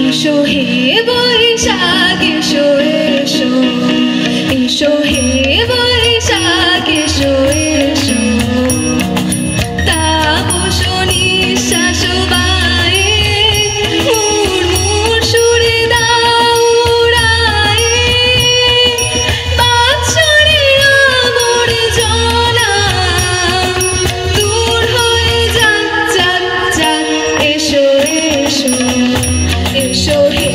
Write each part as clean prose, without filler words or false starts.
এসো হে বৈশাখ এসো এসো, এসো হে বৈশাখ এসো এসো, তাপস নিঃশ্বাস বায়ে মুর্মুর সুরে দাও উড়ায়ে, বাৎসরের আমর জ্বলা দূর হয়ে যাক যাক যাক। এসো এসো, এসো হে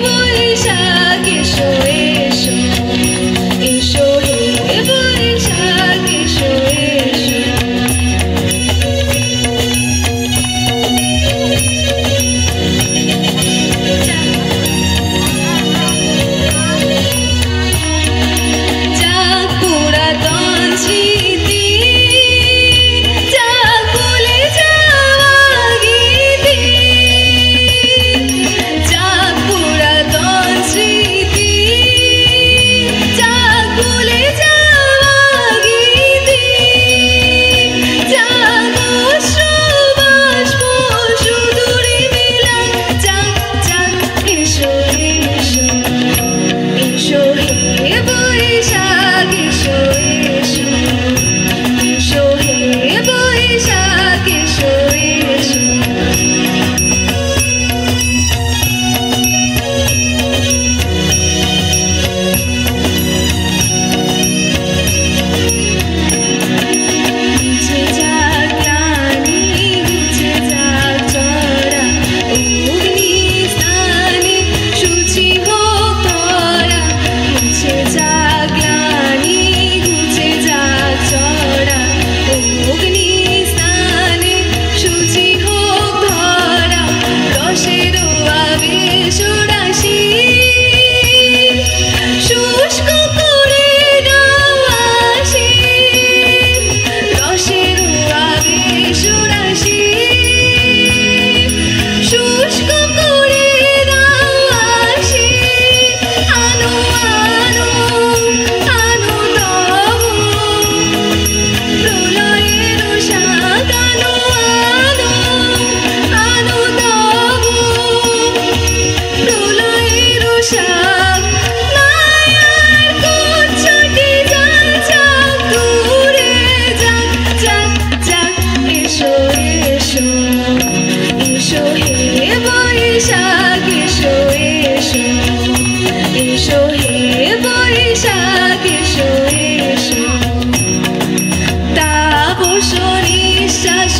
বৈশাখ এসো এসো, এসো হে বৈশাখ এসো এসো। যাক পুরাতন স্মৃতি, যাক ভুলে যাওয়া গীতি, যাক পুরাতন স্মৃতি, যাক ভুলে যাওয়া গীতি, যাক অশ্রুবাষ্প সুদূরে মেলা যাক যাক। এসো এসো, এসো হে বৈশাখ এসো এসো, এসো হে বৈশাখ এসো এসো। ঘুচে যাক গ্লানি, ঘুচে যাক চড়া, অগ্নি স্নানে শুচি হোক ধরা। ঘুচে যাক গ্লানি, ঘুচে যাক চড়া, অগ্নি স্নানে শুচি হোক ধরা। রসের আবেশ রাশি শুষ্ক করে দাও আসি, রসের আবেশ রাশি শুষ্ক করে দাও আসি। আনো আনো আনো তবু প্রলয়ের শাক, আনো আনো আনো তবু প্রলয়ের শাক। মায়ার কুচ্ছটি যাক যাক দূরে যাক যাক যাক। এসো এসো, এসো হে বৈশাখ এসো এসো, এসো হে বৈশাখ এসো এসো, তাপস নিঃশ্বাস